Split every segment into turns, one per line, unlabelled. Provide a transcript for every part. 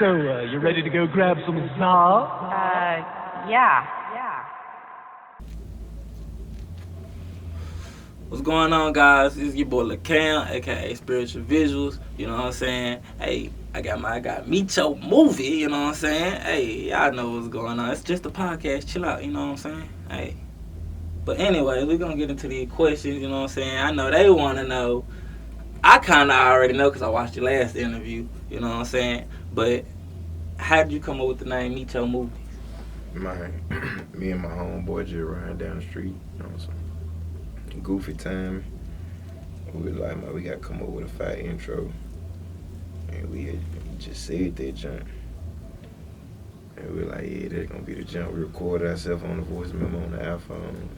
So, you ready to go grab some za?
Yeah.
What's going on, guys? This is your boy LaCam, aka Spiritual Visuals. You know what I'm saying? Hey, I got Meecho movie. You know what I'm saying? Hey, y'all know what's going on. It's just a podcast. Chill out. You know what I'm saying? Hey. But anyway, we're gonna get into these questions. You know what I'm saying? I know they want to know. I kind of already know because I watched your last interview. You know what I'm saying? But how did you come up with the name Meecho Movies?
Me and my homeboy just riding down the street, some goofy time. We was like, man, we gotta come up with a fire intro, and we had just said that jump, and we were like, yeah, that's gonna be the jump. We recorded ourselves on the voice memo on the iPhone.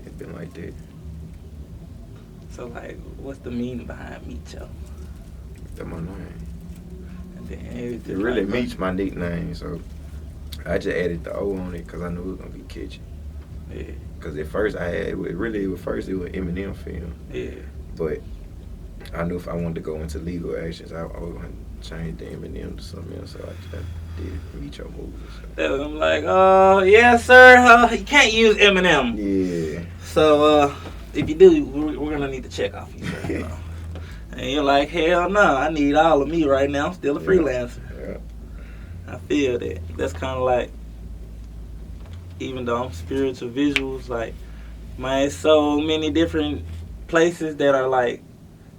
It's been like that.
So, like, what's the meaning behind Meecho?
That's my name.
And then
It really meets my nickname, so I just added the O on it because I knew it was gonna be catchy.
Yeah.
Because at first it was Eminem film.
Yeah.
But I knew if I wanted to go into legal actions, I was going to change the Eminem to something else. So I did Meecho Movies. So.
I'm like, oh, yes, sir. You can't use Eminem.
Yeah.
So, if you do, we're going to need to check off you, sir. You know? And you're like, hell no, I need all of me right now. I'm still a freelancer.
Yeah.
I feel that. That's kind of like, even though I'm spiritual visuals, like, man, so many different places that are like,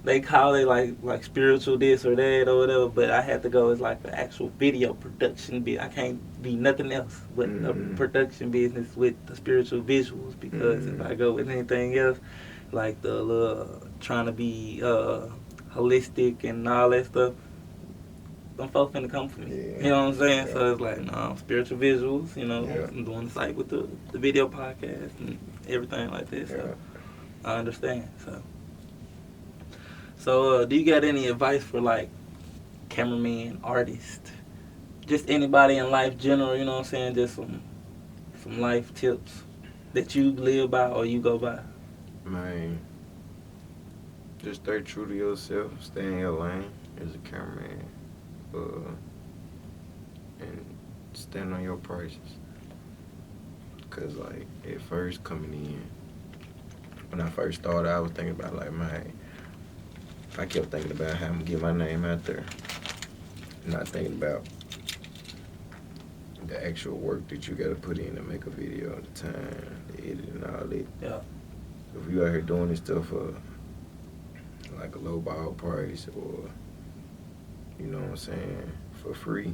they call it like spiritual this or that or whatever, but I had to go as like the actual video production. I can't be nothing else but a production business with the spiritual visuals, because if I go with anything else, like the little trying to be holistic and all that stuff, them folks finna come for me.
Yeah.
You know what I'm saying?
Yeah.
So it's like, no, spiritual visuals, you know,
Yeah.
I'm doing the site with the video podcast and everything like this. So I understand. So do you got any advice for like cameraman, artist, just anybody in life general, you know what I'm saying? Just some life tips that you live by or you go by?
Man, just stay true to yourself. Stay in your lane as a cameraman. And stand on your prices. Because, like, at first coming in, when I first started, I was thinking about, like, I kept thinking about how I'm going to get my name out there. Not thinking about the actual work that you got to put in to make a video, the time, the edit, and all that.
Yeah.
If you out here doing this stuff for, like, a low ball price or, you know what I'm saying, for free,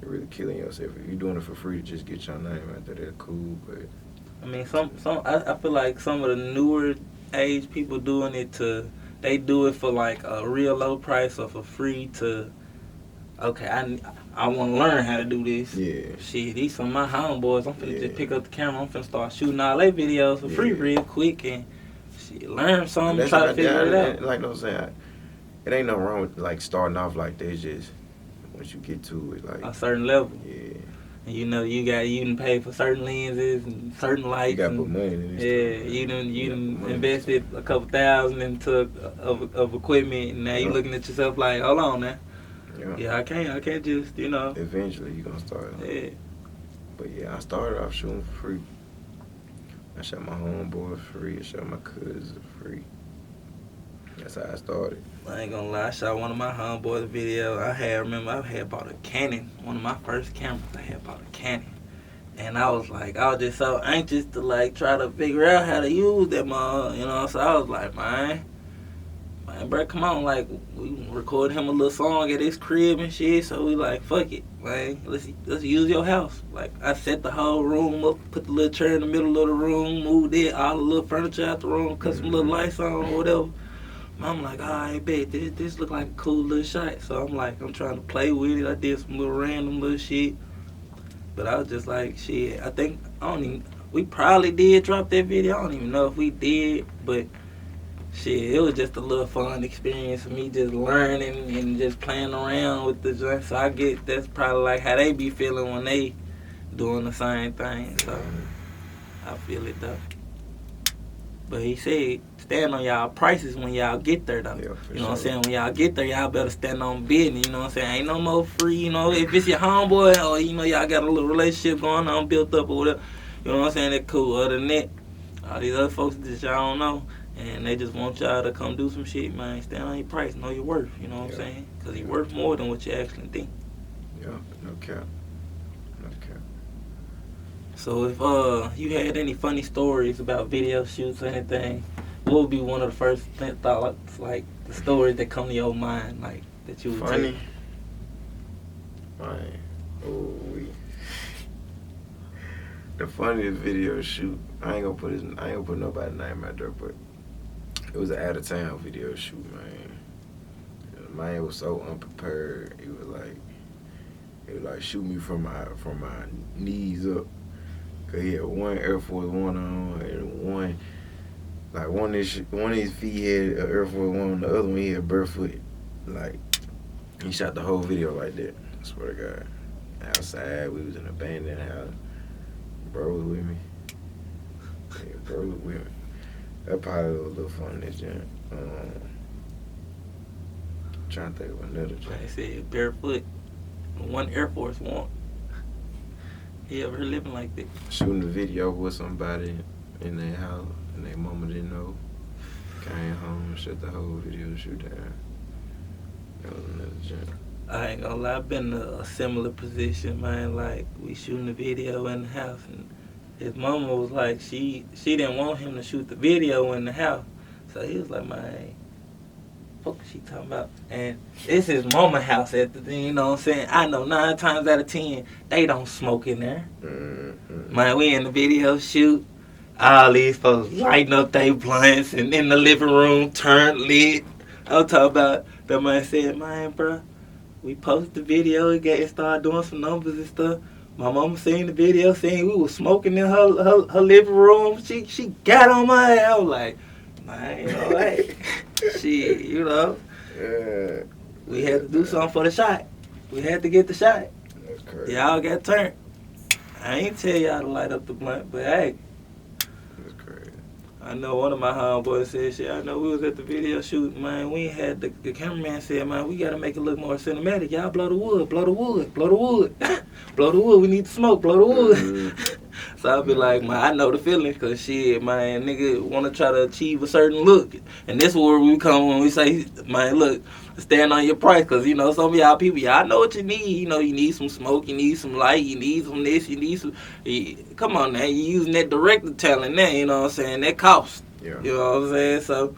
you're really killing yourself. If you're doing it for free to just get your name out there, that's cool, but...
I mean, I feel like some of the newer age people doing it they do it for like a real low price or for free to, okay, I want to learn how to do this.
Yeah.
Shit, these some of my homeboys. I'm finna just pick up the camera. I'm finna start shooting all their videos for free real quick and shit, learn something, try to figure it out.
Like I was saying, it ain't no wrong with like starting off like that. It's just once you get to it, like
a certain level.
Yeah.
And you know, you done pay for certain lenses and certain lights.
You got to put money in this.
Yeah, you done invested a couple $1,000 into of equipment, and now you looking at yourself like, hold on now. Yeah, I can't just, you know.
Eventually, you're gonna start.
Yeah.
But yeah, I started off shooting for free. I shot my homeboy for free. I shot my cousins for free. That's how I started.
I ain't gonna lie, I shot one of my homeboys video. I had bought a Canon, one of my first cameras. I had bought a Canon. And I was just so anxious to like try to figure out how to use that mug, you know. So I was like, man, bro, come on, like we recorded him a little song at his crib and shit. So we like, fuck it, man, let's use your house. Like I set the whole room up, put the little chair in the middle of the room, moved it, all the little furniture out the room, cut some little lights on or whatever. I'm like, I bet this look like a cool little shot. So I'm trying to play with it. I did some little random little shit. But I was just like, shit, we probably did drop that video. I don't even know if we did, but shit, it was just a little fun experience for me, just learning and just playing around with the joint. So I get that's probably like how they be feeling when they doing the same thing. So I feel it though. But he said, stand on y'all prices when y'all get there, though.
Yeah, for
You know what I'm
sure.
saying? When y'all get there, y'all better stand on business. You know what I'm saying? Ain't no more free, you know, if it's your homeboy or, you know, y'all got a little relationship going on, built up or whatever. You know what I'm saying? That cool. Other than that, all these other folks that y'all don't know, and they just want y'all to come do some shit, man. Stand on your price, know your worth. You know what I'm saying? Because he worth more than what you actually think.
Yeah, no cap. No cap.
So if you had any funny stories about video shoots or anything, what would be one of the first thoughts, like the stories that come to your mind, like that you would
Funny?
tell?
Man. Oh, the funniest video shoot. I ain't gonna put nobody's name out there, but it was an out of town video shoot, man. The man was so unprepared. He was like shoot me from my knees up. Cause he had one Air Force One on and one of his feet had an Air Force One, on the other one he had barefoot. Like he shot the whole video like that. I swear to God. Outside, we was in an abandoned house. Bro was with me. Yeah, bro was with me. That probably was a little fun this year. Trying to think of another joint.
Like I said, barefoot, one Air Force One. He ever living like that?
Shooting a video with somebody in their house and their mama didn't know. Came home and shut the whole video shoot down. That was another joint.
I ain't gonna lie, I've been in a similar position, man. Like, we shooting a video in the house, and his mama was like, she didn't want him to shoot the video in the house. So he was like, man, fuck is she talking about? And it's his mama house at the thing, you know what I'm saying? I know 9 times out of 10, they don't smoke in there.
Mm-hmm.
Man, we in the video shoot. All these folks lighting up their blunts and in the living room, turned lit. I'm talking about, that man said, man, bro, we posted the video, it started doing some numbers and stuff. My mama seen the video, saying we was smoking in her living room. She got on my ass. I was like, man, you know, like, shit, you know.
Yeah.
We had to do something for the shot. We had to get the shot.
That's crazy.
Y'all got turned. I ain't tell y'all to light up the blunt, but hey,
That's crazy.
I know one of my homeboys said, shit, I know we was at the video shoot, man. We had the cameraman said, man, we got to make it look more cinematic. Y'all blow the wood, blow the wood, blow the wood. Blow the wood, we need to smoke, blow the wood.
Mm-hmm.
So I'll be like, man, I know the feeling, because shit, man, nigga want to try to achieve a certain look. And this is where we come when we say, man, look, stand on your price, because, you know, some of y'all people, y'all know what you need. You know, you need some smoke, you need some light, you need some this, you need some... Come on now, you using that director talent now, you know what I'm saying? That costs.
Yeah.
You know what I'm saying? So,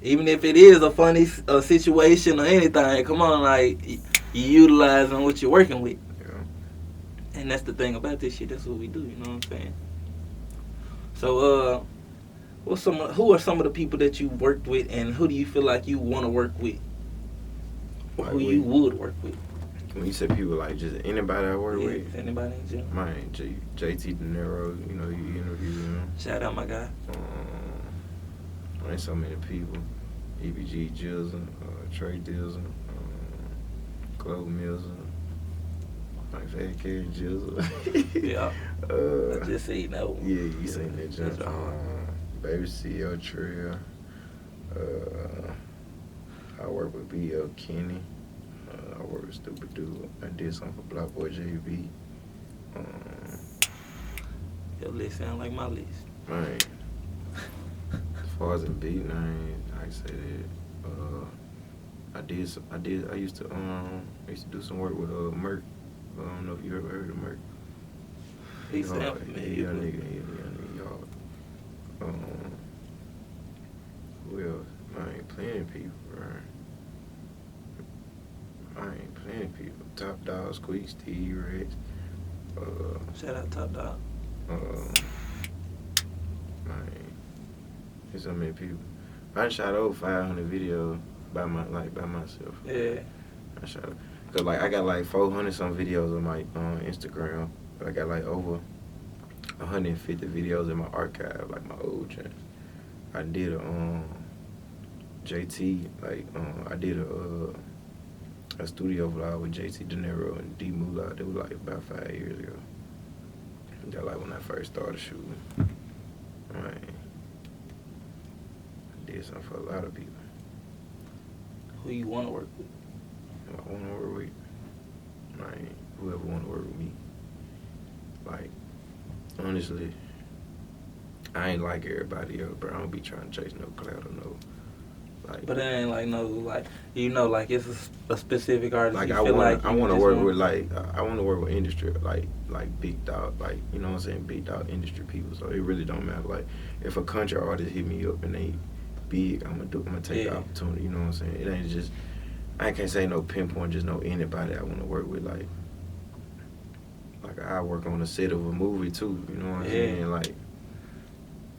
even if it is a funny situation or anything, come on, like, you utilizing what you're working with.
Yeah.
And that's the thing about this shit. That's what we do. You know what I'm saying? So, who are some of the people that you worked with, and who do you feel like you want to work with, or
Like
who you would work with?
When you say people, like just anybody I work with,
If anybody in general.
man, JT De Niro, you know, you interview him.
Shout out my guy.
Ain't so many people. EBG Jizzle, Trey Dizzle, Chloe Mills, like Fat Kid Jizzle.
Yeah. I just seen that one.
Yeah, you seen that jump.
That's hard.
Baby CEO Trill. I work with B.L. Kenny. I work with Stupid Dude. I did something for Block Boy JB.
Your list sound like my list.
Man, as far as the beat, man, I can say that. I used to do some work with Merc. I don't know if you ever heard of Merc.
He sound familiar.
Yeah, nigga, y'all. Who else? I ain't playing people, right? I ain't playing people. Top Dog, Squeak, Steve, Rex.
Shout out Top Dog.
Man, there's so many people. I shot over 500 videos by myself.
Yeah.
I shot, cause like I got like 400 some videos on my Instagram. I got like over 150 videos in my archive, like my old channel. I did a JT, like I did a studio vlog with JT De Niro and D Moolah. That was like about 5 years ago. That like when I first started shooting. Man, did something for a lot of people.
Who you want to work with?
Who I want to work with, like whoever want to work with me. Like honestly, I ain't like everybody else, bro. I don't be trying to chase no clout or no. Like,
But it ain't like no like like it's a specific artist.
Like
you
I
feel
want,
like
I
you
want to
just
work
want-
with I want to work with industry, like big dog, like you know what I'm saying, big dog industry people. So it really don't matter. Like if a country artist hit me up and they big, I'm gonna take the opportunity. You know what I'm saying? It ain't just I can't say no pinpoint, just know anybody I want to work with. Like I work on the set of a movie too. You know what I'm saying? Like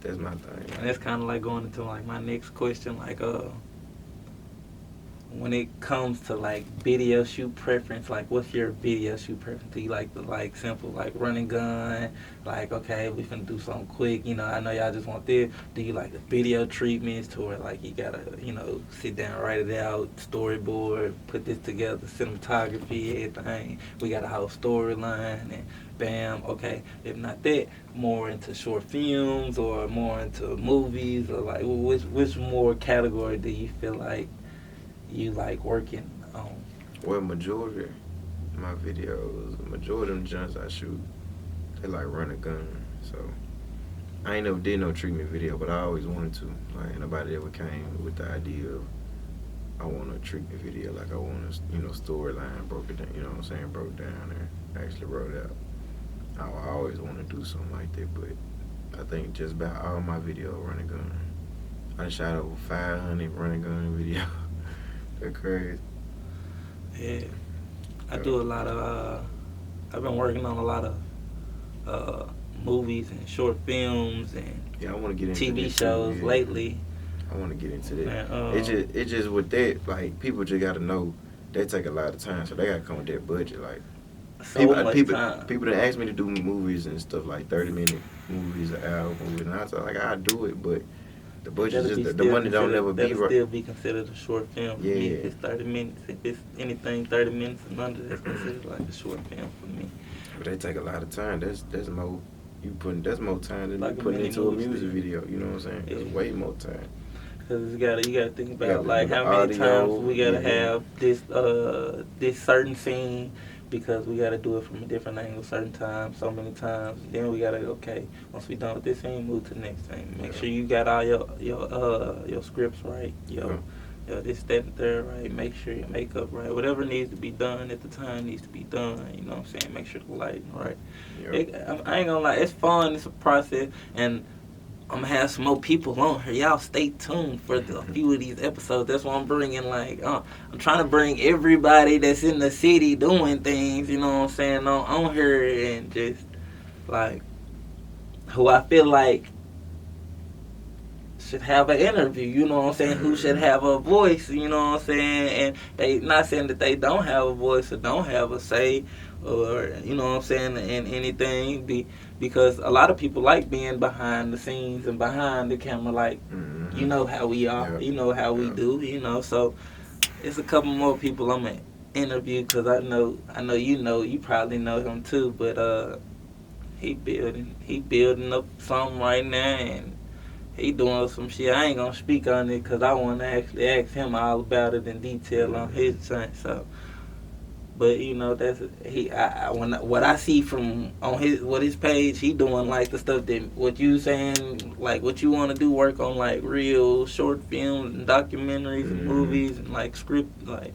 that's my thing.
And that's kind of like going into like my next question, like when it comes to like video shoot preference, like what's your video shoot preference? Do you like the like simple like run and gun, like okay we finna do something quick, I know y'all just want this. Do you like the video treatments to where like you gotta sit down, write it out, storyboard, put this together, cinematography, everything, we got a whole storyline and bam, okay. If not that, more into short films or more into movies, or like which more category do you feel like you like working on?
Well, majority of my videos, majority of them joints I shoot, they like run a gun. So I ain't never did no treatment video, but I always wanted to. Like nobody ever came with the idea of I want a treatment video, like I want a storyline broke it down. You know what I'm saying? Broke down and actually wrote out. I always want to do something like that, but I think just about all my videos run a gun. I shot over 500 run and gun videos. They're crazy.
Yeah, I do a lot of. I've been working on a lot of movies and short films and
I want to get into
TV
this
shows
too, yeah.
lately.
I want to get into that.
Man,
It just with that, like people just got to know they take a lot of time, so they got to come with their budget. Like
so much time.
people that ask me to do movies and stuff like 30-minute movies, an hour movies, and I was like, I do it, but the budget just the money don't never be right.
Still be considered a short film.
Yeah.
For me, if it's 30 minutes, if it's anything 30 minutes and under, that's considered like a short film for me.
But they take a lot of time. That's more that's more time than
like
you putting into a
movie
music
still.
video. You know what I'm saying?
Yeah.
It's way more time.
Cause you gotta think about
Yeah,
like
the
how many
audio,
times we gotta
yeah.
have this certain scene, because we gotta do it from a different angle certain times, so many times. Then we gotta once we done with this scene, move to the next scene. Make sure you got all your scripts right, this, that, and third right. Make sure your makeup right. Whatever needs to be done at the time needs to be done. You know what I'm saying? Make sure the lighting right.
Yep.
I ain't gonna lie, it's fun. It's a process, and I'm gonna have some more people on here. Y'all stay tuned for a few of these episodes. That's why I'm bringing I'm trying to bring everybody that's in the city doing things, you know what I'm saying, on here, and just like who I feel like should have an interview, you know what I'm saying, who should have a voice, you know what I'm saying, and they not saying that they don't have a voice or don't have a say, or you know what I'm saying, in anything, because a lot of people like being behind the scenes and behind the camera, like you know how we are, you know how we do, so it's a couple more people I'm gonna interview, because I know you probably know him too, but he building up something right now, and he doing some shit. I ain't gonna speak on it because I want to actually ask him all about it in detail on his side. So, but that's what I see from on his page. He doing like the stuff that what you saying, like what you want to do, work on like real short films and documentaries and movies and like script. Like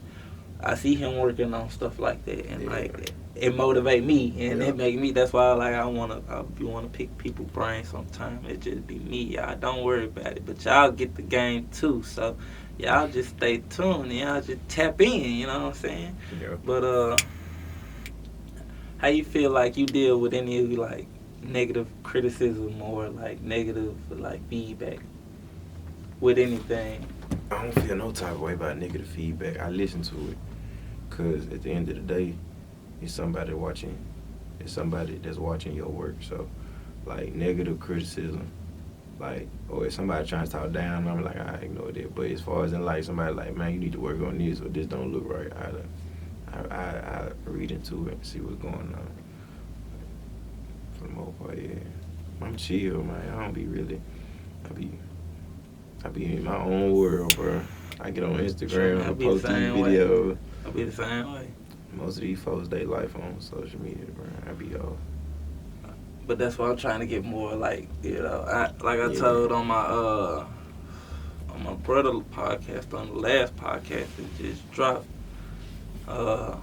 I see him working on stuff like that, and like it motivate me, and it make me. That's why I wanna pick people's brains sometimes. It just be me, y'all. Don't worry about it, but y'all get the game too. So y'all just stay tuned, and y'all just tap in. You know what I'm saying?
Yeah.
But how you feel like you deal with any of like negative criticism or like negative like feedback with anything?
I don't feel no type of way about negative feedback. I listen to it, cause at the end of the day, it's somebody watching. It's somebody that's watching your work. So, like negative criticism, like or if somebody trying to talk down, I'm like I ignore that. But as far as in like somebody like, man, you need to work on this or this don't look right, I read into it and see what's going on. For the most part, yeah. I'm chill, man. I I be in my own world, bro. I get on Instagram
I
and
be the
post these
same way.
videos.
I be the same way.
Most of these folks, they life on social media, bro. I be off.
But that's why I'm trying to get more like, you know, I
Yeah.
told on my brother podcast, on the last podcast that just dropped. Man,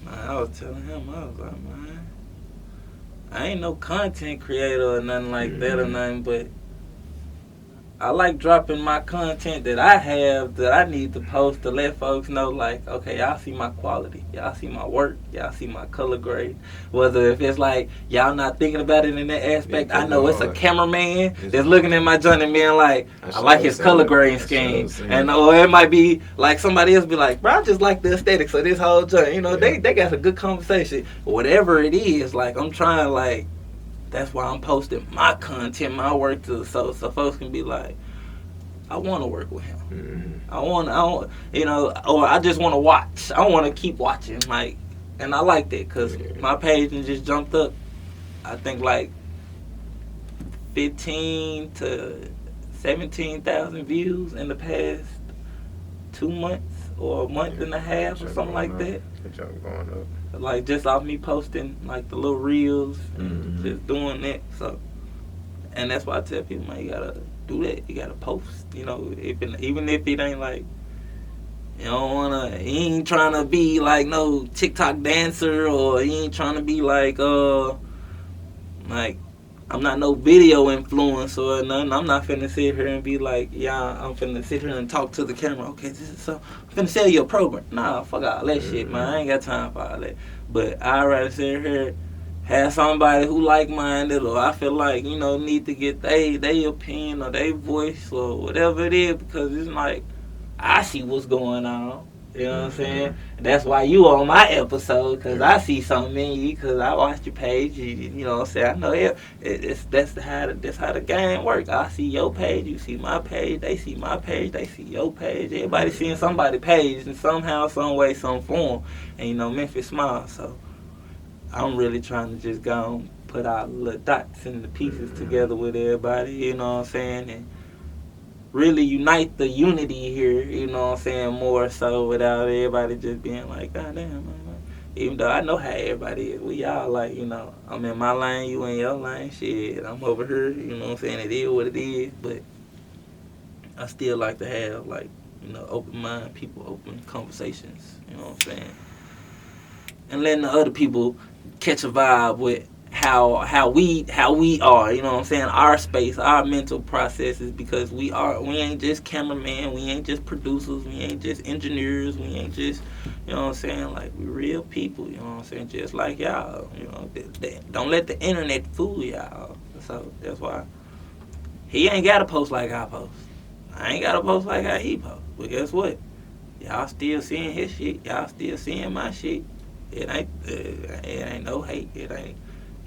I was telling him, I was like, man, I ain't no content creator or nothing like that or nothing, but I like dropping my content that I have that I need to post to let folks know, like, okay, y'all see my quality, y'all see my work, y'all see my color grade. Whether if it's like y'all not thinking about it in that aspect, I know it's a cameraman that's looking at my joint and being like, I like his color grading scheme, and or it might be like somebody else be like, bro, I just like the aesthetics of this whole joint. You know, they got a good conversation. Whatever it is, like I'm trying like. That's why I'm posting my content, my work, so folks can be like, I want to work with him. I want, you know, or I just want to watch. I want to keep watching, like, and I like that because my page just jumped up. I think like 15 to 17,000 views in the past 2 months or a month and a half or something like that.
Going up.
Like just off me posting like the little reels and just doing that. So, and that's why I tell people, man, you gotta do that. You gotta post. You know, even if it ain't like you don't wanna, you ain't trying to be like no TikTok dancer or you ain't trying to be like I'm not no video influencer or nothing. I'm not finna sit here and be like, yeah, I'm finna sit here and talk to the camera. Okay, this is so. I'm finna sell you a program. Nah, fuck all that shit, man. I ain't got time for all that. But I'd rather sit here, have somebody who like-minded or I feel like, you know, need to get their opinion or their voice or whatever it is because it's like, I see what's going on. You know what I'm saying? That's why you on my episode, because I see something in you, because I watched your page. You know what I'm saying? I know that's how the game works. I see your page, you see my page, they see my page, they see your page. Everybody seeing somebody's page in somehow, some way, some form. And you know, Memphis smile, so I'm really trying to just go and put our little dots and the pieces together with everybody, you know what I'm saying? And really unite the unity here, you know what I'm saying, more so without everybody just being like, God damn, man. Even though I know how everybody is. We all like, you know, I'm in my lane, you in your lane, shit, I'm over here, you know what I'm saying, it is what it is, but I still like to have, like, you know, open mind, people, open conversations, you know what I'm saying, and letting the other people catch a vibe with how we are, you know what I'm saying, our space, our mental processes, because we ain't just cameramen, we ain't just producers, we ain't just engineers, we ain't just, you know what I'm saying, like we real people, you know what I'm saying, just like y'all, you know, don't let the internet fool y'all. So that's why he ain't gotta post like I post. I ain't gotta post like how he post. But guess what? Y'all still seeing his shit, y'all still seeing my shit. It ain't no hate. It ain't.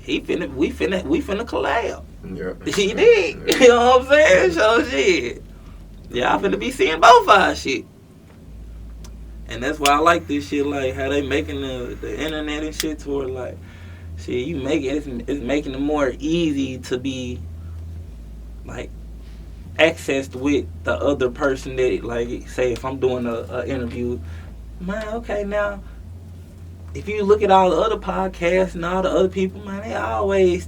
We finna collab.
Yeah.
He did.
Yeah.
You know what I'm saying? So shit. Y'all finna be seeing both our shit. And that's why I like this shit, like how they making the internet and shit to where like, shit, you make it, it's making it more easy to be like accessed with the other person that, like, say if I'm doing a interview, man, okay, now if you look at all the other podcasts and all the other people, man, they always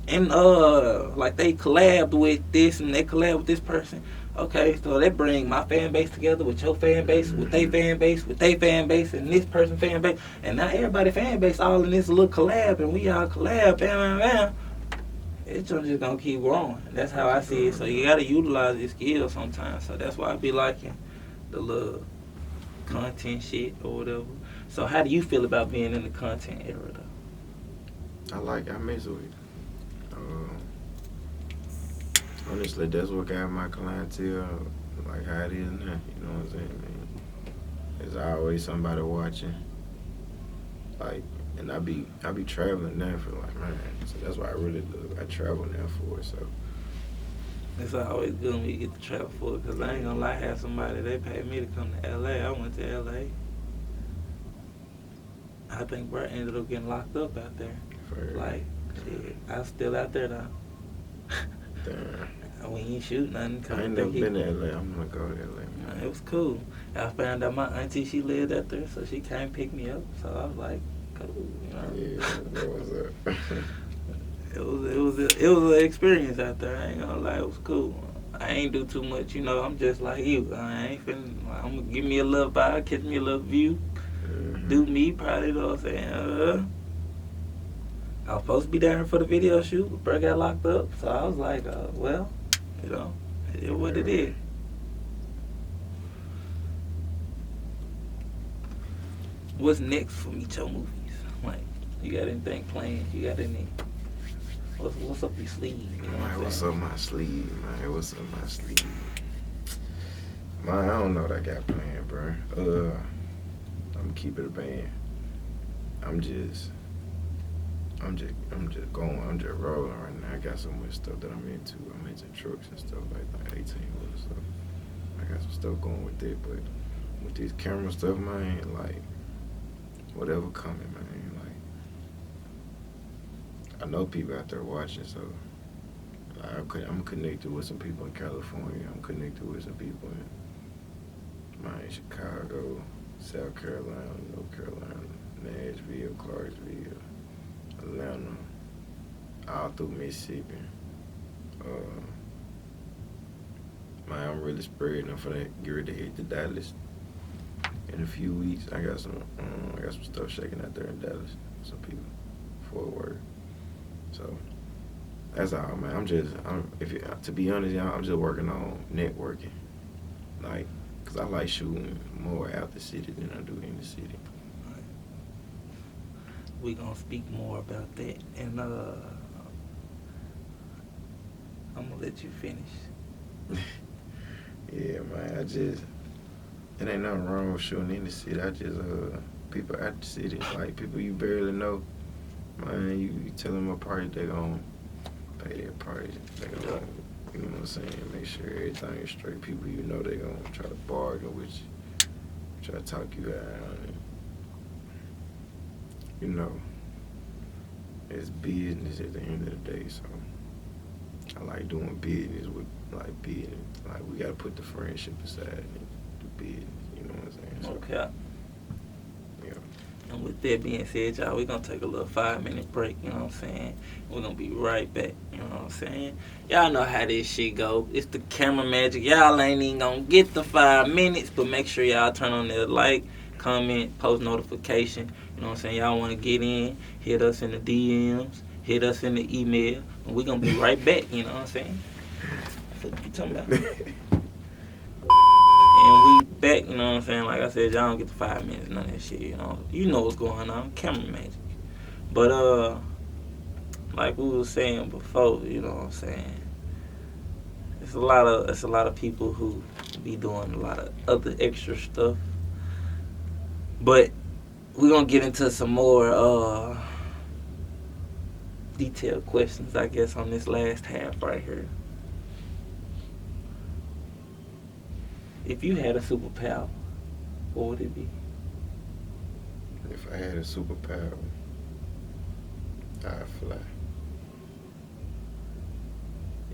and like they collabed with this and they collab with this person. Okay, so they bring my fan base together with your fan base, with their fan base, with their fan base, and this person fan base, and now everybody fan base all in this little collab, and we all collab, bam, bam, bam. It's just gonna keep growing. That's how I see it. So you gotta utilize your skills sometimes. So that's why I be liking the little content shit or whatever. So how do you feel about being in the content era though?
I mess with it. Honestly, that's what got my clientele like how it is now. You know what I'm saying, man? There's always somebody watching. Like, and I be traveling now for like, man. So that's why I travel now for it. So
It's always good when you get to travel for it, because I ain't gonna lie, have somebody, they paid me to come to LA. I went to LA. I think bro ended up getting locked up out there. Like, shit, I was still out there though.
Damn.
We ain't shoot nothing.
I ain't never been to LA. I'm gonna go to LA.
It was cool. I found out my auntie, she lived out there, so she came pick me up. So I was like, cool, you know.
Yeah, that was up.
It was an experience out there. I ain't gonna lie, it was cool. I ain't do too much, you know. I'm just like you. I ain't finna. I'm gonna give me a little vibe, catch me a little view, do me, probably. You know what I'm saying? I was supposed to be down for the video shoot, but bro got locked up. So I was like, well, you know, it is what it is. What's next for Meecho movies? Like, you got anything planned? You got any? What's up your sleeve? You know
Man, what's up my sleeve, man? What's up my sleeve? Man, I don't know what I got planned, bro. I'm gonna keep it a band. I'm just going. I'm just rolling right now. I got so much stuff that I'm into. I'm into trucks and stuff like 18 wheelers. So I got some stuff going with it, but with this camera stuff, man, like whatever coming, man. I know people out there watching, so I'm connected with some people in California. I'm connected with some people in Chicago, South Carolina, North Carolina, Nashville, Clarksville, Atlanta, all through Mississippi. I'm really spreading for that. Get ready to hit the Dallas in a few weeks. I got some stuff shaking out there in Dallas. Some people Fort Worth. So that's all, man. To be honest, y'all, I'm just working on networking, like, cause I like shooting more out the city than I do in the city.
We gonna speak more about that, and I'm gonna let you finish.
Yeah, man. It ain't nothing wrong with shooting in the city. People at the city, like people you barely know. Man, you tell them a party, they gon' pay their price. They gon', you know what I'm saying, make sure everything is straight. People you know, they gon' try to bargain with you, try to talk you out. And, you know, it's business at the end of the day, so I like doing business with, like, business. Like, we gotta put the friendship aside and do business, you know what I'm saying? So,
Okay.
Yeah.
And with that being said, y'all, we're going to take a little 5-minute break, you know what I'm saying? We're going to be right back, you know what I'm saying? Y'all know how this shit go. It's the camera magic. Y'all ain't even going to get the 5 minutes, but make sure y'all turn on that like, comment, post notification. You know what I'm saying? Y'all want to get in, hit us in the DMs, hit us in the email, and we're going to be right back, you know what I'm saying? What you talking about? And we back, you know what I'm saying? Like I said, y'all don't get the 5 minutes, none of that shit, you know. You know what's going on, camera magic. But, like we was saying before, you know what I'm saying? It's a lot of people who be doing a lot of other extra stuff. But we're gonna get into some more detailed questions, I guess, on this last half right here. If you had a superpower, what would it be?
If I had a superpower, I'd fly.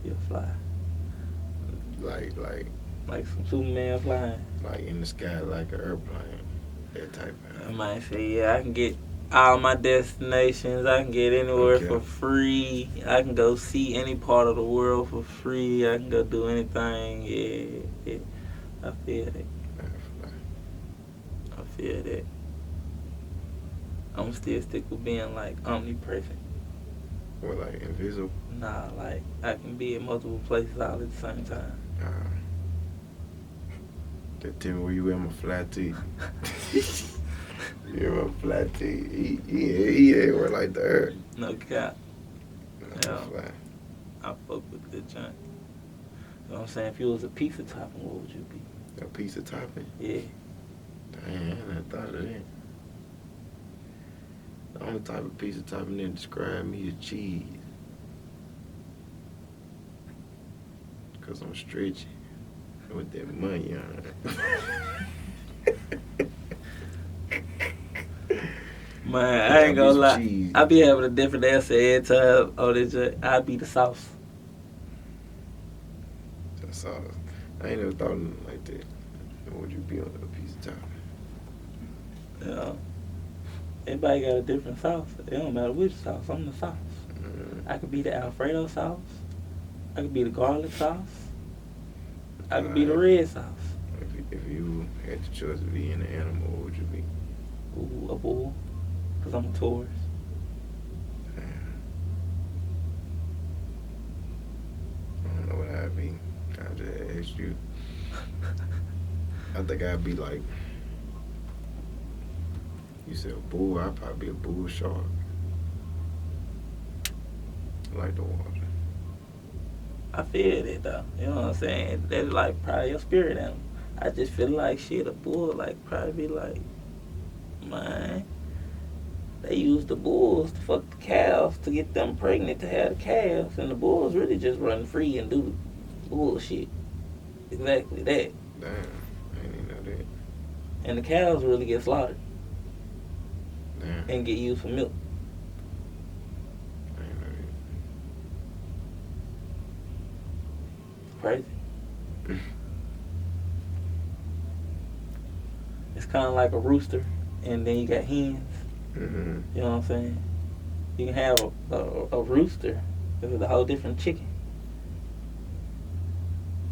You'll fly.
Like
some Superman flying.
Like in the sky, like an airplane. That type of.
I might say, yeah, I can get all my destinations. I can get anywhere for free. I can go see any part of the world for free. I can go do anything. Yeah. I feel that. I feel that. I'm still stick with being like omnipresent.
Or like invisible?
Nah, like I can be in multiple places all at the same time.
Tell me where you at, my fly tee. Yeah, my fly tee. He everywhere like the earth.
No cap.
Yeah. Fly.
I fuck with the junk. You know what I'm saying? If you was a pizza topping, what would you be?
A pizza topping?
Yeah.
Damn, I never thought of that. The only type of pizza topping that describe me is cheese. Cause I'm stretchy with that money on it.
Man, I ain't gonna lie. I be having a different answer every time on this. I'd be the sauce.
sauce. I ain't never thought of nothing like that. What would you be on a piece of taco?
You know, everybody got a different sauce. It don't matter which sauce. I'm the sauce. I could be the Alfredo sauce. I could be the garlic sauce. I could be the red sauce.
If you had the choice of being an animal, what would you be?
Ooh, a bull. Because I'm a Taurus.
I don't know what I'd be. I just asked you. I think I'd be like, you said a bull, I'd probably be a bull shark. I like the water.
I feel it though. You know what I'm saying? That's like probably your spirit animal. I just feel like shit, a bull like probably be like, man, they use the bulls to fuck the cows to get them pregnant to have the calves, and the bulls really just run free and do bullshit. Exactly that.
Damn, I didn't even know that.
And the cows really get slaughtered
Damn,
and get used for milk.
I didn't know
Crazy. It's kind of like a rooster, and then you got hens.
that. Mm-hmm.
You know what I'm saying? You can have a rooster with a whole different chicken.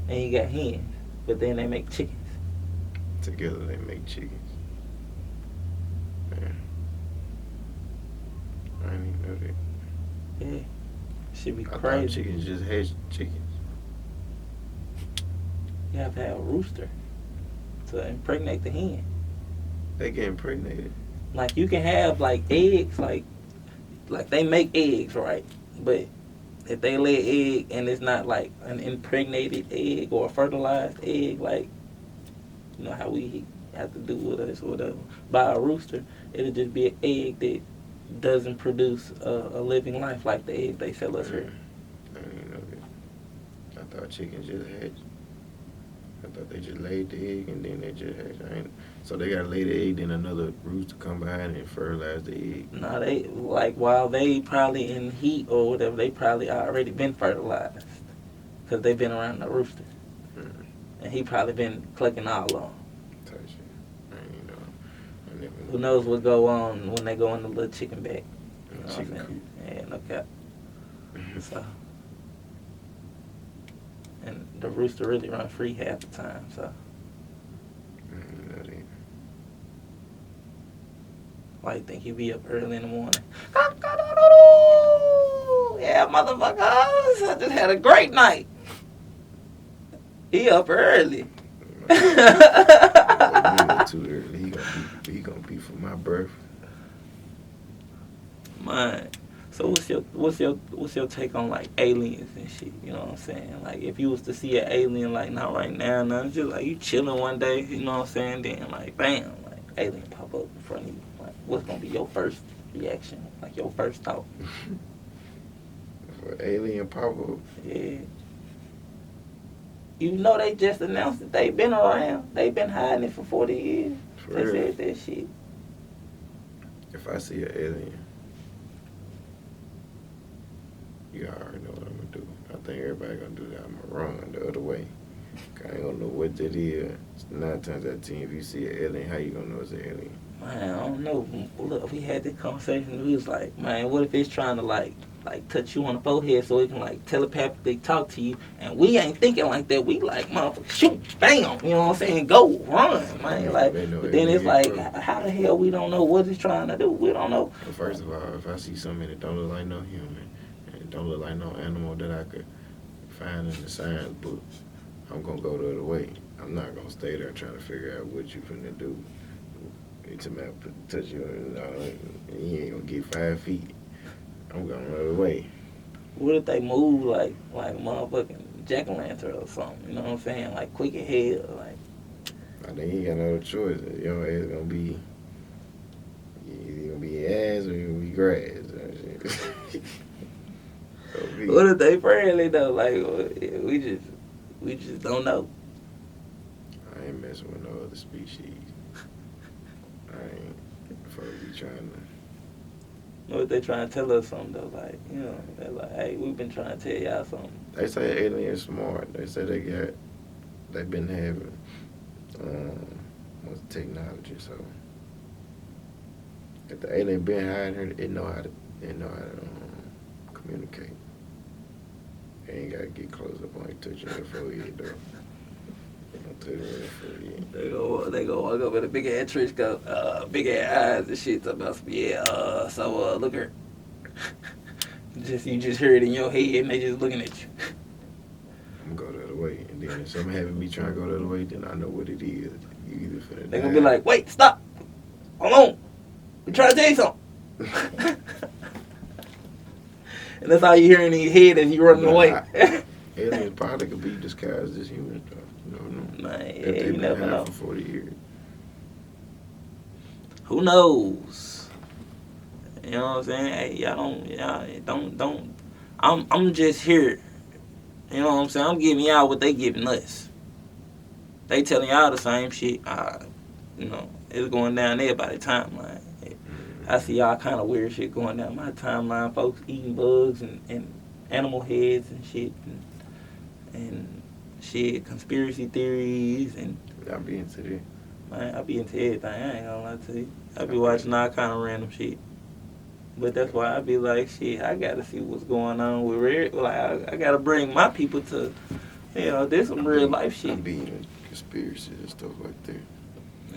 And you got hens, but then they make chickens.
Together they make chickens. Man, I didn't even know that.
Yeah. Should be
I thought
crazy.
chickens just hatch chickens.
You have to have a rooster to impregnate the hen.
They get impregnated.
Like you can have like eggs, like they make eggs, right? But if they lay an egg and it's not like an impregnated egg or a fertilized egg, like you know how we have to do with us or whatever, by a rooster, it'll just be an egg that doesn't produce a living life like the egg they sell us here.
I didn't even know that. I thought chickens just hatch. I thought they just laid the egg and then they just hatch. So they gotta lay the egg, then another rooster come behind and fertilize the egg.
No, they like while they probably in heat or whatever, they probably already been fertilized because they've been around the rooster, and he probably been clucking all along.
Type shit. I ain't even know. I never
Who knows what go on when they go in the little chicken bag? You know what I'm
Chicken
saying?
coop.
Yeah, no cap. So, and the rooster really run free half the time. So,
I didn't know that.
why you think he be up early in the morning? Yeah, motherfuckers, I just had a great night. He up early.
Too early. He gonna be for my birth.
Man, so what's your take on like aliens and shit? You know what I'm saying? Like if you was to see an alien, like not right now, nothing, just like you chilling one day, you know what I'm saying? Then like bam, like alien pop up in front of you. Like what's gonna be your first reaction? Like your first thought?
For alien pop up.
Yeah. You know they just announced that they've been around. They've been hiding it for 40 years.
For
They
real.
said that shit.
If I see an alien, you already know what I'm gonna do. I think everybody gonna do that. I'm gonna run the other way. I ain't gonna know what that is. 9 times out of 10, if you see an alien, how you gonna know it's an alien?
Man, I don't know. Look, we had this conversation. We was like, man, what if it's trying to like touch you on the forehead so it can like telepathically talk to you? And we ain't thinking like that. We like, motherfucker, shoot, bam. You know what I'm saying? Go, run, man. Like, but then it's like, how the hell we don't know what it's trying to do? We don't know.
Well, first of all, if I see something that don't look like no human, and it don't look like no animal that I could find in the science book, I'm gonna go the other way. I'm not gonna stay there trying to figure out what you finna do. It's a map touch you, and you ain't gonna get 5 feet. I'm going the other way.
What if they move like a motherfucking jack-o'-lantern or something? You know what I'm saying? Like quick as hell. Like,
I think you ain't got no other choice. Your ass gonna be either gonna be ass or you gonna be grass.
what if they friendly though? Like we just don't know.
I ain't messing with no other species. I ain't supposed to be trying to
know what they trying to tell us something though, like, you know, they're like, hey, we've been trying to tell y'all something.
They say aliens smart. They say they've been having what's technology. So if the alien been hiding here, they know how to communicate. They ain't gotta get close up on you, touching your forehead though. Don't touch your forehead.
They go walk up with a big ass trench coat, big ass eyes and shit. Talking about some, so look her. You just hear it in your head and they just looking at you.
I'm gonna go the other way, and then if something having me trying to go the other way, then I know what it is. You either finna
They
die.
gonna be like, wait, stop, hold on, I'm trying to tell you something. And that's all you hear in your head as you running away.
Aliens probably could be disguised as humans, though. You know,
Man,
if
yeah,
they've
you
been
never
hiding
know.
for 40 years.
Who knows? You know what I'm saying? Hey, don't. I'm just here. You know what I'm saying? I'm giving y'all what they giving us. They telling y'all the same shit. You know, it's going down there by the timeline. I see y'all kind of weird shit going down my timeline. Folks eating bugs and animal heads and shit and shit, conspiracy theories and.
I be into that.
Man, I be into everything. I ain't gonna lie to you. I be watching all kind of random shit. But that's why I be like, shit, I gotta see what's going on with Red. Like, I gotta bring my people to, you know, there's some real life
I
shit.
be in conspiracies and stuff like that.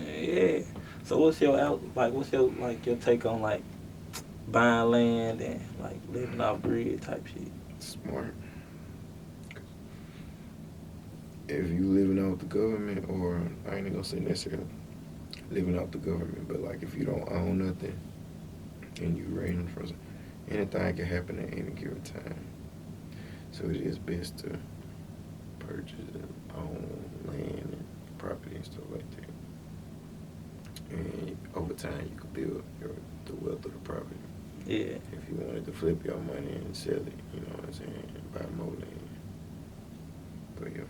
Yeah. So what's your your take on like buying land and like living off grid type shit?
Smart. If you living off the government, or I ain't gonna say necessarily living off the government, but like if you don't own nothing and you renting from anything can happen at any given time. So it is best to purchase and own land and property and stuff like that. And over time you could build the wealth of the property.
Yeah.
If you wanted to flip your money and sell it, you know what I'm saying, and buy more land. But yeah.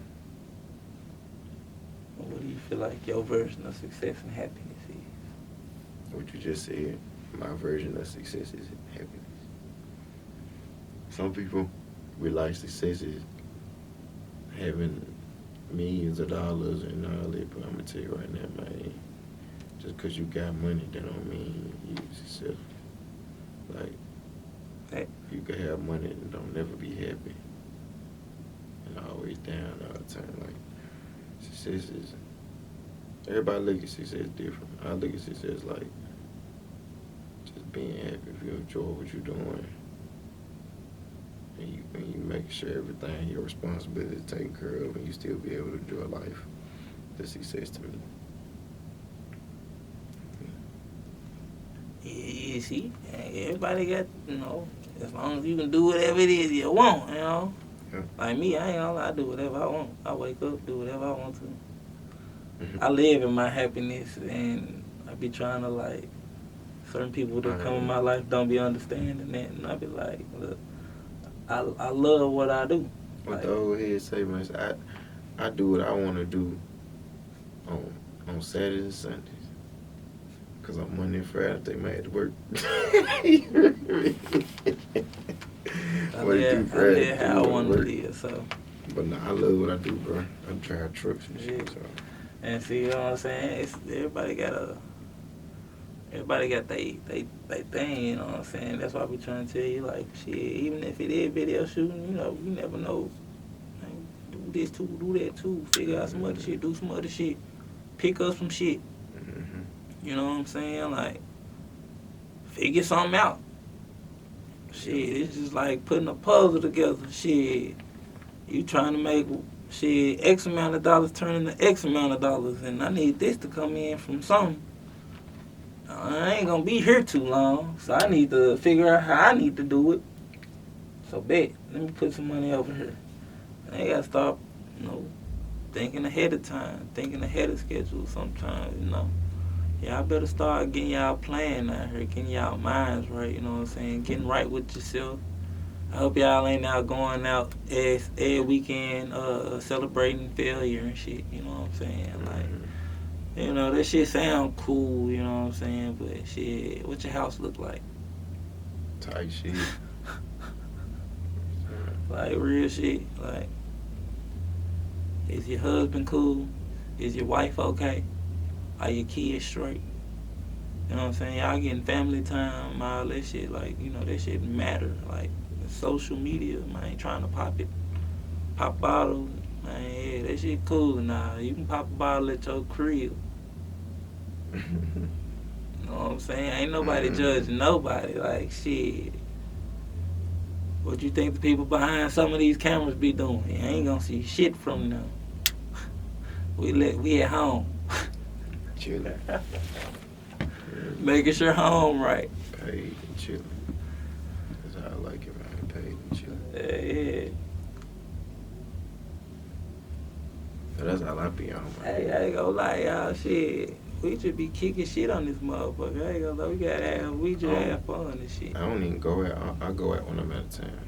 What do you feel like your version of success and happiness is?
What you just said, my version of success is happiness. Some people realize success is having millions of dollars and all that, but I'm gonna tell you right now, man, just because you got money, that don't mean you successful. Like,
Hey.
you can have money and don't never be happy, and always down all the time. Like, success is, everybody look at success different. I look at success like just being happy. If you enjoy what you're doing and you make sure everything, your responsibility is taken care of, and you still be able to enjoy life, that's success to me.
You see, everybody got, you know, as long as you can do whatever it is you want, you know.
Yeah.
Like me, I ain't gonna lie, I do whatever I want. I wake up, do whatever I want to.
Mhm.
I live in my happiness, and I be trying to, like, certain people that come in my life don't be understanding that, and I be like, look, I love what I do.
What
Like,
the old head say, man, is I do what I want to do on Saturdays and Sundays. Because on Monday and Friday, I take my head to work.
I live how I want to live, so.
But nah, I love what I do, bro. I drive trucks and shit, so.
And see, you know what I'm saying? Everybody got they thing, you know what I'm saying? That's why I be trying to tell you, like, shit, even if it is video shooting, you know, you never know. Like, do this too, do that too. Figure out some other shit, do some other shit. Pick up some shit.
Mm-hmm.
You know what I'm saying? Like, figure something out. Shit, it's just like putting a puzzle together. Shit, you trying to make shit X amount of dollars turn into X amount of dollars, and I need this to come in from something. I ain't gonna be here too long, so I need to figure out how I need to do it. So bet, let me put some money over here. And I gotta start, you know, thinking ahead of time, thinking ahead of schedule sometimes, you know. Y'all better start getting y'all plan out here, getting y'all minds right, you know what I'm saying? Getting right with yourself. I hope y'all ain't out going out every weekend celebrating failure and shit, you know what I'm saying? Like, you know, that shit sound cool, you know what I'm saying? But shit, what your house look like?
Type shit.
Like real shit. Like, is your husband cool? Is your wife okay? Are your kids straight? You know what I'm saying? Y'all getting family time, all that shit. Like, you know, that shit matter. Like, social media, man, trying to pop bottles. Man, yeah, that shit cool now. You can pop a bottle at your crib. You know what I'm saying? Ain't nobody judging nobody. Like, shit. What you think the people behind some of these cameras be doing? You ain't gonna see shit from them. We at home.
Chilling.
Making sure home right.
Paid and chilling. That's how I like it, man. Paid and chilling.
Yeah.
So that's how I be on, man.
Hey, I ain't gonna lie, y'all. Shit. We just be kicking shit on this motherfucker. I ain't gonna lie. We just have fun and shit.
I don't even go out. I go out when I'm out of town.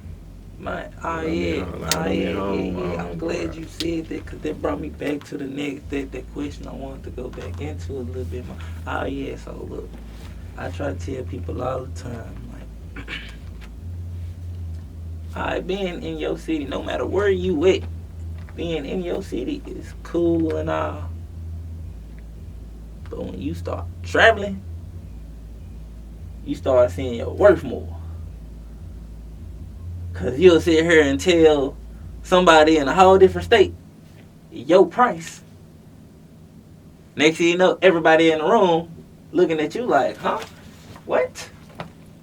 Man, I'm glad you said that, because that brought me back to the next, that question I wanted to go back into a little bit more. Oh, yeah, so look, I try to tell people all the time, like, alright, being in your city, no matter where you at, being in your city is cool and all. But when you start traveling, you start seeing your worth more. Because you'll sit here and tell somebody in a whole different state your price. Next thing you know, everybody in the room looking at you like, huh? What?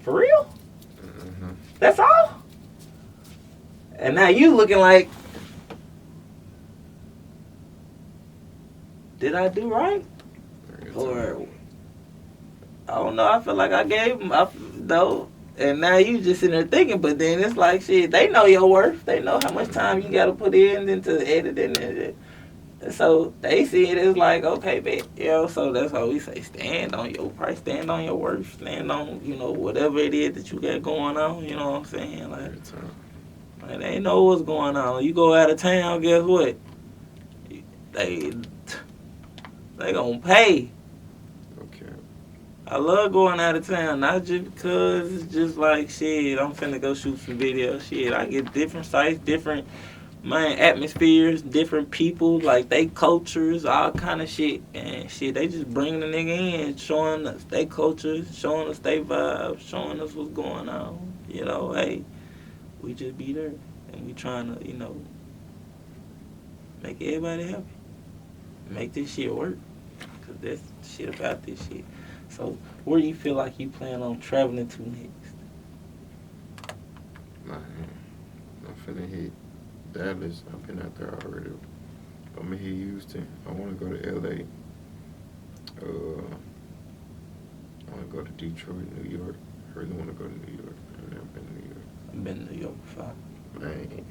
For real?
Mm-hmm.
That's all? And now you looking like, did I do right? Or, I don't know, I feel like I gave them, no. And now you just sitting there thinking, but then it's like, shit, they know your worth. They know how much time you got to put in into editing and so they see it as like, okay, bet, you know, so that's why we say stand on your price, stand on your worth, stand on, you know, whatever it is that you got going on, you know what I'm saying? Like they know what's going on. You go out of town, guess what? They gonna pay.
Okay.
I love going out of town, not just because it's just like, shit, I'm finna go shoot some videos. Shit, I get different sites, different, man, atmospheres, different people, like, they cultures, all kind of shit. And shit, they just bring the nigga in, showing us they culture, showing us they vibes, showing us what's going on. You know, hey, we just be there. And we trying to, you know, make everybody happy. Make this shit work. Because that's shit about this shit. So, where do you feel like you plan on traveling to next?
Man, I'm finna hit Dallas. I've been out there already. I'm gonna hit Houston. I wanna go to LA. I wanna go to Detroit, New York. I really wanna go to New York. I've never been to New York.
I've been to New York before.
Man.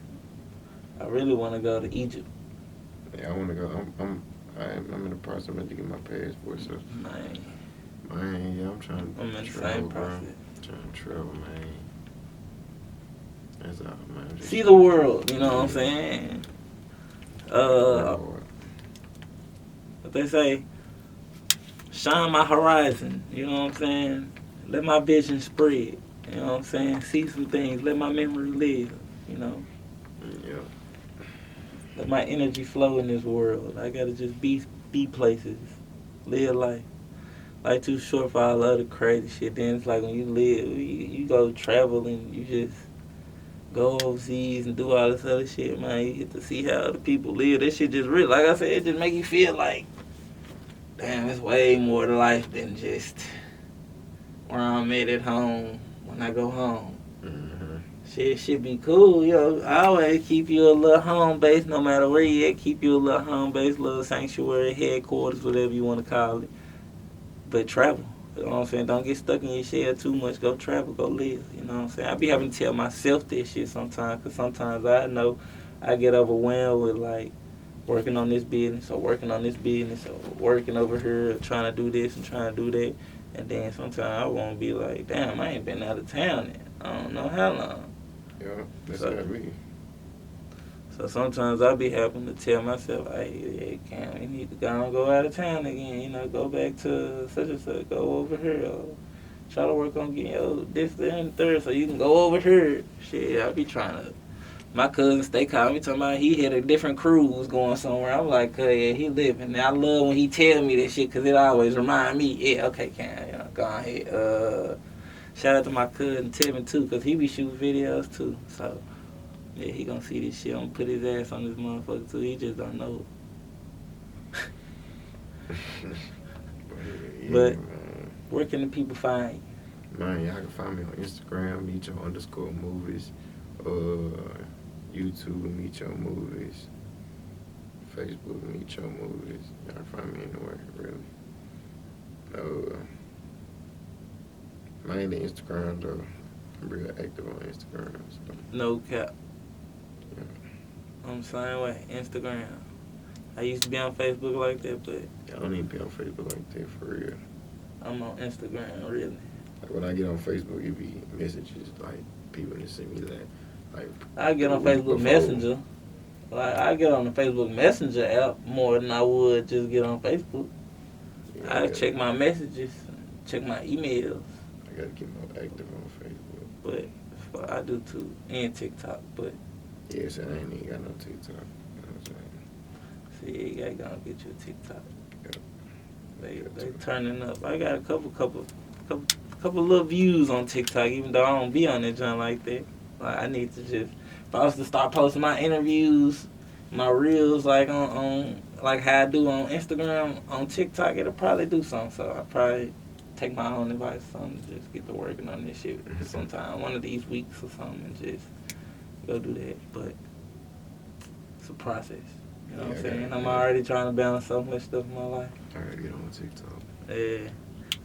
I really want to go to Egypt.
Yeah, I wanna go. I'm in the process of to get my passport, so.
Man,
Yeah, I'm trying to
I'm in the
travel,
same
bro.
process.
Trying to travel, man. That's all, man. Just
See the world, you know what I'm saying? What they say, shine my horizon, you know what I'm saying? Let my vision spread, you know what I'm saying? See some things, let my memory live, you know?
Yeah.
Let my energy flow in this world. I gotta just be places, live life. Life too short for all other crazy shit. Then it's like when you live, you go travel and you just go overseas and do all this other shit, man. You get to see how other people live. That shit just real. Like I said, it just make you feel like, damn, it's way more to life than just where I'm at home when I go home.
Mm-hmm.
Shit should be cool, yo. I always keep you a little home base, no matter where you at. Keep you a little home base, little sanctuary, headquarters, whatever you want to call it. But travel. You know what I'm saying? Don't get stuck in your shell too much. Go travel, go live. You know what I'm saying? I be having to tell myself this shit sometimes, because sometimes I know I get overwhelmed with, like, working on this business or working on this business or working over here, trying to do this and trying to do that. And then sometimes I want to be like, damn, I ain't been out of town yet. I don't know how long.
Yeah, that's
So-
how it be.
So sometimes I be having to tell myself, hey, Cam, you need to go out of town again, you know, go back to such and such, go over here, or, Try to work on getting your this, that, and the third so you can go over here. Shit, I be trying to. My cousins, they call me talking about he had a different cruise going somewhere. I'm like, yeah, he living. And I love when he tell me that shit because it always remind me, yeah, okay, Cam, go ahead. Shout out to my cousin Tevin too because he be shooting videos too. So, yeah, he gonna see this shit. I'm gonna put his ass on this motherfucker too. He just don't know.
Yeah,
But
man.
where can the people find you?
Man, y'all can find me on Instagram, Meecho_movies, YouTube, Meecho movies, Facebook, Meecho movies. Y'all can find me anywhere, really. Mainly Instagram, though. I'm real active on Instagram. So,
No cap.
yeah.
I'm the same way. Instagram. I used to be on Facebook like that, but
I don't even be on Facebook like that, for real.
I'm on Instagram, really.
Like, when I get on Facebook, it be messages, like, people that send me that. Like,
I get on
the week
Facebook
before.
Messenger. Like I get on the Facebook Messenger app more than I would just get on Facebook.
Yeah,
I check my messages, check my emails,
I gotta get more active on Facebook.
but I do too, and TikTok. But
Yeah, so I ain't even got no TikTok. You know what I'm saying?
see, you gotta go and get you a TikTok.
Yep.
They turning up. I got a couple little views on TikTok, even though I don't be on that joint like that. Like I need to just, if I was to start posting my interviews, my reels like on like how I do on Instagram, on TikTok, it'll probably do something. So I probably take my own advice on just get to working on this shit sometime, one of these weeks or something, and just go do that. But it's a process. You know what I'm saying? I'm already trying to balance so much stuff in my life.
I gotta get on TikTok.
Yeah.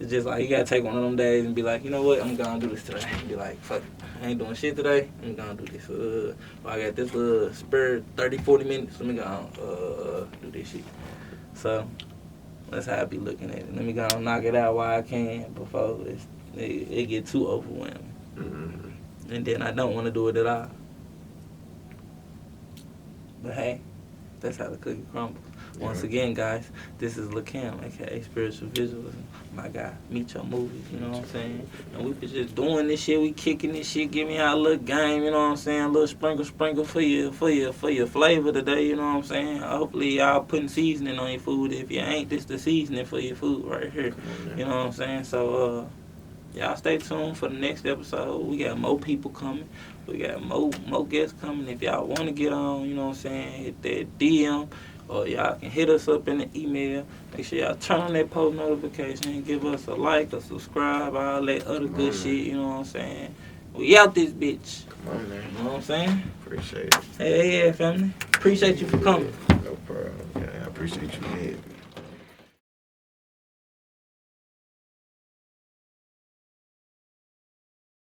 It's just like you gotta take one of them days and be like, you know what, I'm gonna do this today. And be like, fuck it, I ain't doing shit today. I'm gonna do this. Well, I got this spare 30, 40 minutes. Let me go do this shit. So that's how I be looking at it. Let me go knock it out while I can before it get too overwhelming.
Mm-hmm.
And then I don't want to do it at all. But hey, that's how the cookie crumbles. Once again, guys, this is LaCam, aka Spiritual Visualism. My guy, Meecho Movies, you know what I'm saying? And we was just doing this shit, we kicking this shit, giving y'all a little game, you know what I'm saying? A little sprinkle for your flavor today, you know what I'm saying? Hopefully y'all putting seasoning on your food. If you ain't, this the seasoning for your food right here. You know what I'm saying? So y'all stay tuned for the next episode. We got more people coming. We got more guests coming. If y'all want to get on, you know what I'm saying, hit that DM. Or y'all can hit us up in the email. Make sure y'all turn on that post notification and give us a like, a subscribe, all that other good shit, you know what I'm saying? We out this bitch.
Come on, man.
You know what I'm saying?
Appreciate it.
Hey, yeah, family. Appreciate you for coming.
No problem. Yeah, I appreciate you, man.